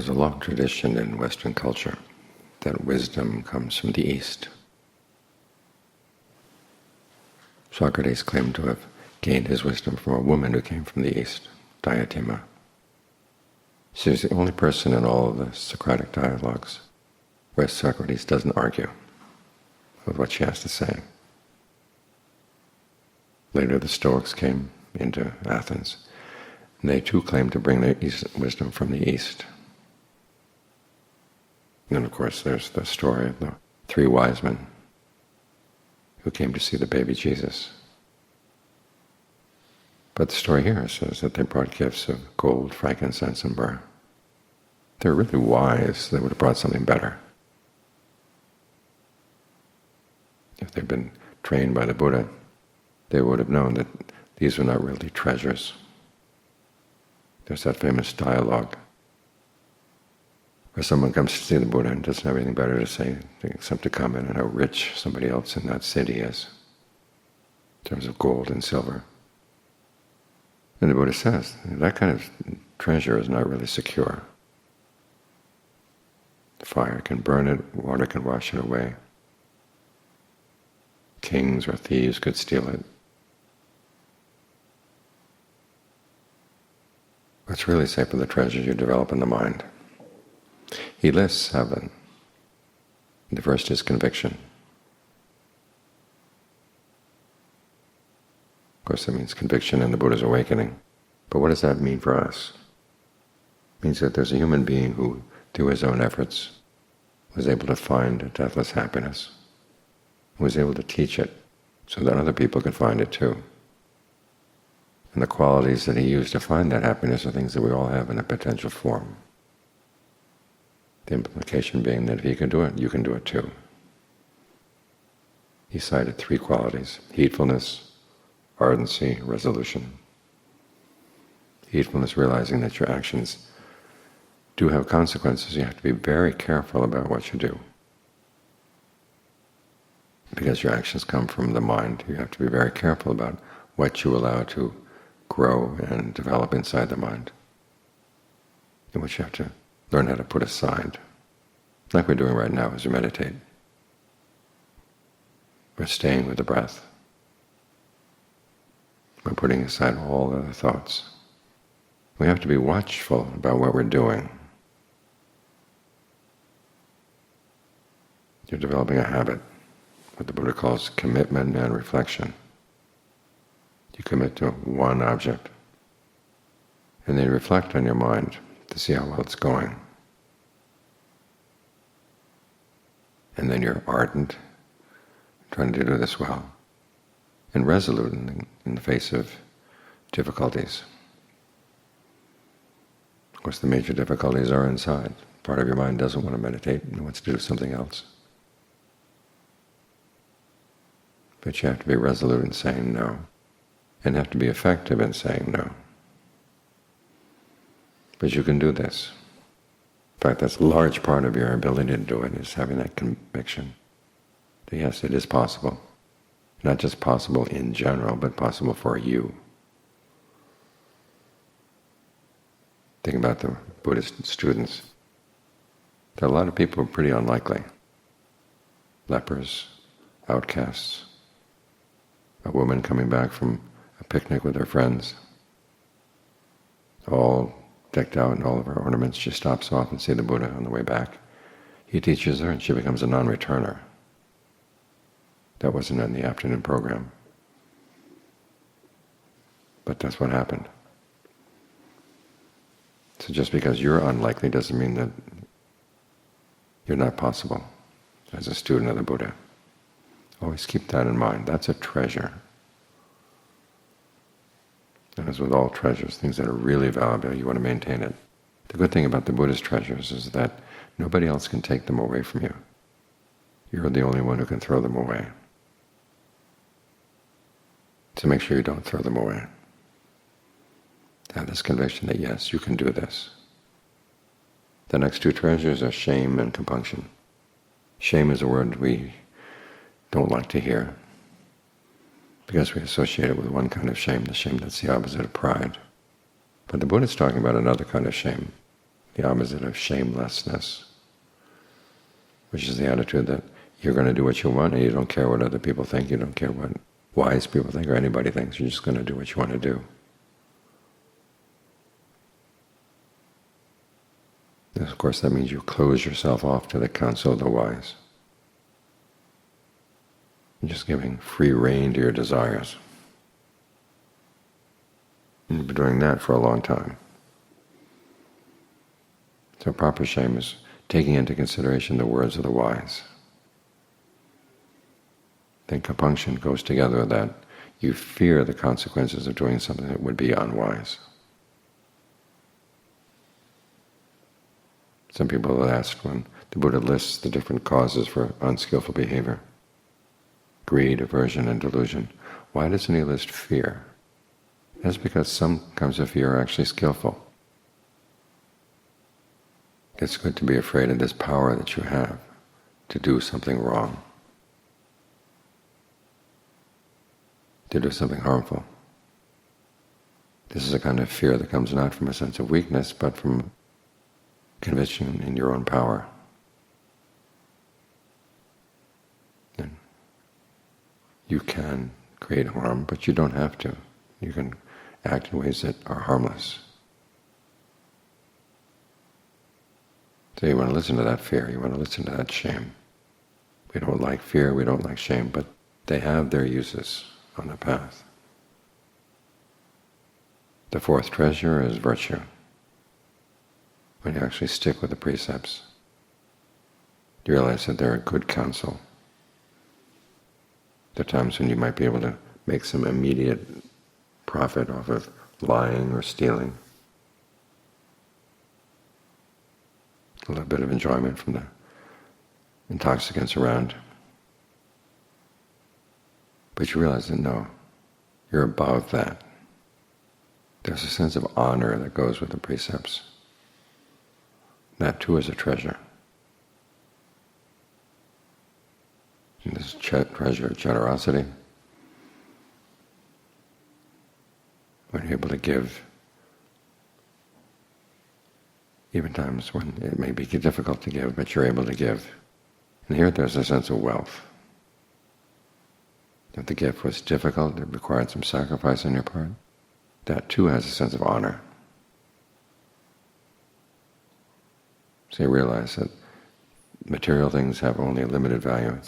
There's a long tradition in Western culture that wisdom comes from the East. Socrates claimed to have gained his wisdom from a woman who came from the East, Diotima. She's the only person in all of the Socratic dialogues where Socrates doesn't argue with what she has to say. Later the Stoics came into Athens, and they too claimed to bring their wisdom from the East. And then of course there's the story of the three wise men who came to see the baby Jesus. But the story here says that they brought gifts of gold, frankincense, and myrrh. They're really wise. They would have brought something better. If they'd been trained by the Buddha, they would have known that these were not really treasures. There's that famous dialogue where someone comes to see the Buddha and doesn't have anything better to say except to comment on how rich somebody else in that city is in terms of gold and silver. And the Buddha says that kind of treasure is not really secure. Fire can burn it, water can wash it away. Kings or thieves could steal it. What's really safe are the treasures you develop in the mind. He lists 7. The first is conviction. Of course, that means conviction in the Buddha's awakening. But what does that mean for us? It means that there's a human being who, through his own efforts, was able to find deathless happiness, was able to teach it so that other people could find it too. And the qualities that he used to find that happiness are things that we all have in a potential form. The implication being that if he can do it, you can do it too. He cited 3 qualities: heedfulness, ardency, resolution. Heedfulness, realizing that your actions do have consequences. You have to be very careful about what you do. Because your actions come from the mind, you have to be very careful about what you allow to grow and develop inside the mind, and what you have to learn how to put aside, like we're doing right now as we meditate. We're staying with the breath. We're putting aside all other thoughts. We have to be watchful about what we're doing. You're developing a habit, what the Buddha calls commitment and reflection. You commit to one object, and then you reflect on your mind to see how well it's going. And then you're ardent, trying to do this well, and resolute in the face of difficulties. Of course, the major difficulties are inside. Part of your mind doesn't want to meditate and wants to do something else. But you have to be resolute in saying no, and have to be effective in saying no. But you can do this. In fact, that's a large part of your ability to do it, is having that conviction that yes, it is possible. Not just possible in general, but possible for you. Think about the Buddhist students. There are a lot of people who are pretty unlikely. Lepers, outcasts, a woman coming back from a picnic with her friends, all decked out in all of her ornaments. She stops off and sees the Buddha on the way back. He teaches her and she becomes a non-returner. That wasn't in the afternoon program. But that's what happened. So just because you're unlikely doesn't mean that you're not possible as a student of the Buddha. Always keep that in mind. That's a treasure. And as with all treasures, things that are really valuable, you want to maintain it. The good thing about the Buddha's treasures is that nobody else can take them away from you. You're the only one who can throw them away. So make sure you don't throw them away. Have this conviction that yes, you can do this. The next 2 treasures are shame and compunction. Shame is a word we don't like to hear, because we associate it with one kind of shame, the shame that's the opposite of pride. But the Buddha is talking about another kind of shame, the opposite of shamelessness, which is the attitude that you're going to do what you want and you don't care what other people think, you don't care what wise people think or anybody thinks, you're just going to do what you want to do. And of course that means you close yourself off to the counsel of the wise. You're just giving free rein to your desires. And you've been doing that for a long time. So proper shame is taking into consideration the words of the wise. Then compunction goes together with that. You fear the consequences of doing something that would be unwise. Some people have asked when the Buddha lists the different causes for unskillful behavior, greed, aversion, and delusion, why doesn't he list fear? That's because some kinds of fear are actually skillful. It's good to be afraid of this power that you have to do something wrong, to do something harmful. This is a kind of fear that comes not from a sense of weakness, but from conviction in your own power. And you can create harm, but you don't have to. You can act in ways that are harmless. So you want to listen to that fear, you want to listen to that shame. We don't like fear, we don't like shame, but they have their uses on the path. The fourth treasure is virtue. When you actually stick with the precepts, you realize that they're a good counsel. There are times when you might be able to make some immediate profit off of lying or stealing. A little bit of enjoyment from the intoxicants around. But you realize that no, you're above that. There's a sense of honor that goes with the precepts. That too is a treasure. And this treasure of generosity, when you're able to give, even times when it may be difficult to give, but you're able to give. And here there's a sense of wealth. If the gift was difficult, it required some sacrifice on your part, that too has a sense of honor. So you realize that material things have only a limited value.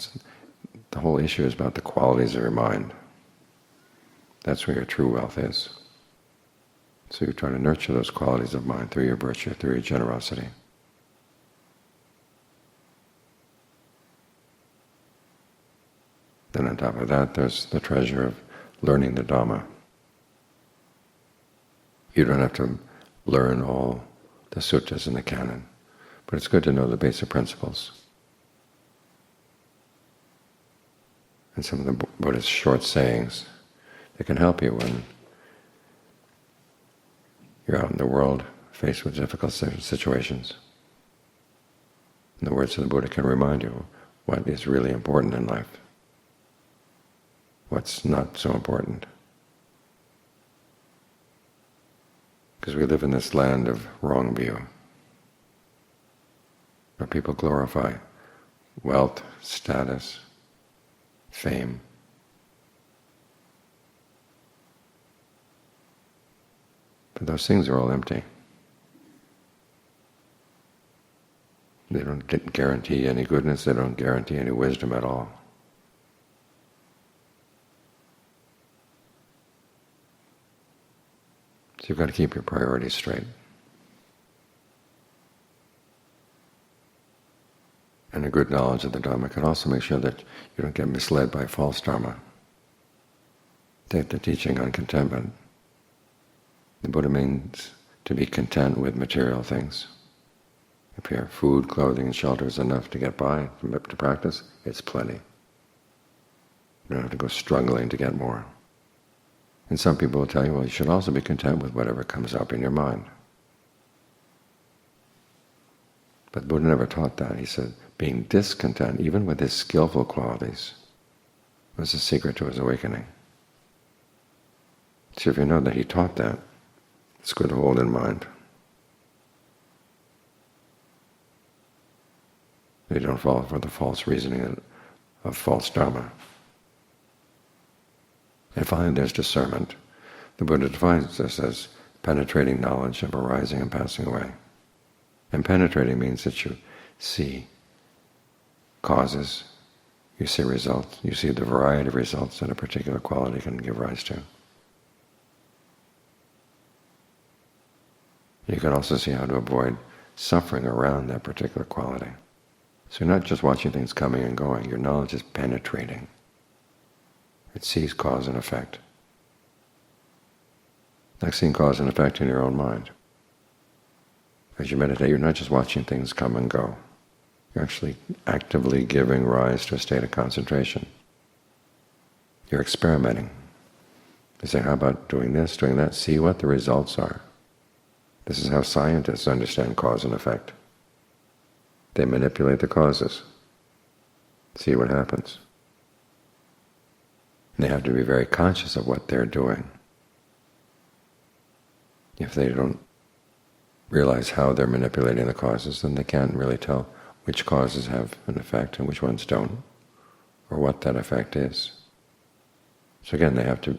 The whole issue is about the qualities of your mind. That's where your true wealth is. So you try to nurture those qualities of mind through your virtue, through your generosity. Then on top of that, there's the treasure of learning the Dhamma. You don't have to learn all the suttas in the canon, but it's good to know the basic principles. And some of the Buddha's short sayings that can help you when you're out in the world faced with difficult situations. And the words of the Buddha can remind you what is really important in life, what's not so important. Because we live in this land of wrong view, where people glorify wealth, status, fame. But those things are all empty. They don't guarantee any goodness, they don't guarantee any wisdom at all. So you've got to keep your priorities straight. And a good knowledge of the Dharma can also make sure that you don't get misled by false Dharma. Take the teaching on contentment. The Buddha means to be content with material things. If your food, clothing, and shelter is enough to get by, to practice, it's plenty. You don't have to go struggling to get more. And some people will tell you, well, you should also be content with whatever comes up in your mind. But the Buddha never taught that. He said being discontent, even with his skillful qualities, was the secret to his awakening. So if you know that he taught that, it's good to hold in mind. They don't fall for the false reasoning of false Dhamma. And finally there's discernment. The Buddha defines this as penetrating knowledge of arising and passing away. And penetrating means that you see causes, you see results, you see the variety of results that a particular quality can give rise to. You can also see how to avoid suffering around that particular quality. So you're not just watching things coming and going, your knowledge is penetrating. It sees cause and effect. Like seeing cause and effect in your own mind. As you meditate, you're not just watching things come and go. You're actually actively giving rise to a state of concentration. You're experimenting. You say, how about doing this, doing that? See what the results are. This is how scientists understand cause and effect. They manipulate the causes. See what happens. And they have to be very conscious of what they're doing. If they don't realize how they're manipulating the causes, then they can't really tell which causes have an effect and which ones don't, or what that effect is. So again, they have to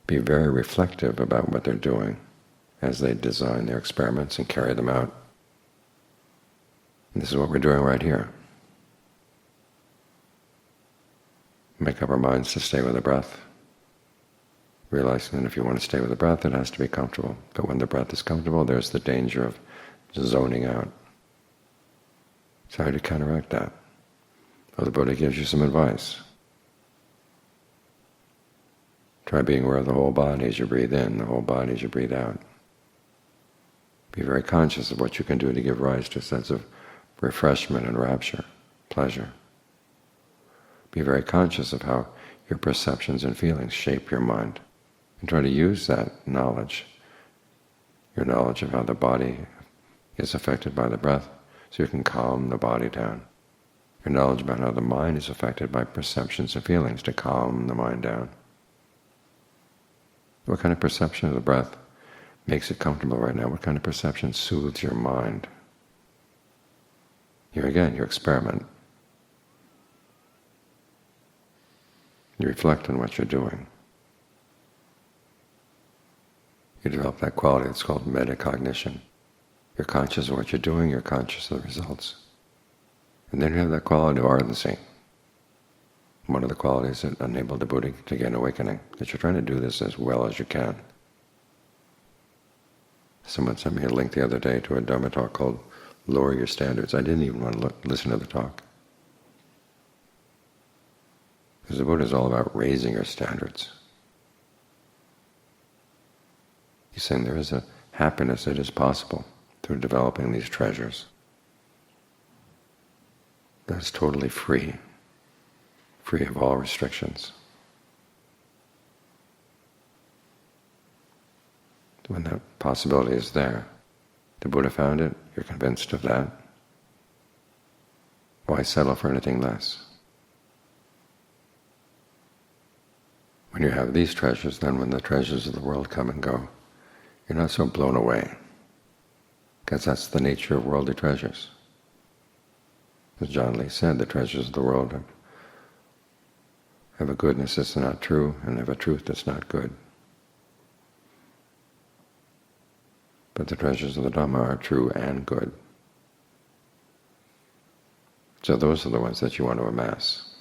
be very reflective about what they're doing as they design their experiments and carry them out. And this is what we're doing right here. Make up our minds to stay with the breath, realizing that if you want to stay with the breath, it has to be comfortable. But when the breath is comfortable, there's the danger of zoning out. So how do you counteract that? Well, the Buddha gives you some advice. Try being aware of the whole body as you breathe in, the whole body as you breathe out. Be very conscious of what you can do to give rise to a sense of refreshment and rapture, pleasure. Be very conscious of how your perceptions and feelings shape your mind. And try to use that knowledge, your knowledge of how the body is affected by the breath, so you can calm the body down. Your knowledge about how the mind is affected by perceptions and feelings to calm the mind down. What kind of perception of the breath makes it comfortable right now? What kind of perception soothes your mind? Here again, you experiment. You reflect on what you're doing. You develop that quality that's called metacognition. You're conscious of what you're doing, you're conscious of the results. And then you have that quality of ardency. One of the qualities that enabled the Buddha to gain awakening, that you're trying to do this as well as you can. Someone sent me a link the other day to a Dharma talk called Lower Your Standards. I didn't even want to listen to the talk. Because the Buddha is all about raising your standards. He's saying there is a happiness that is possible through developing these treasures. That's totally free of all restrictions. When that possibility is there, the Buddha found it, you're convinced of that, why settle for anything less? When you have these treasures, then when the treasures of the world come and go, you're not so blown away, because that's the nature of worldly treasures. As John Lee said, the treasures of the world have a goodness that's not true and have a truth that's not good. But the treasures of the Dhamma are true and good. So those are the ones that you want to amass.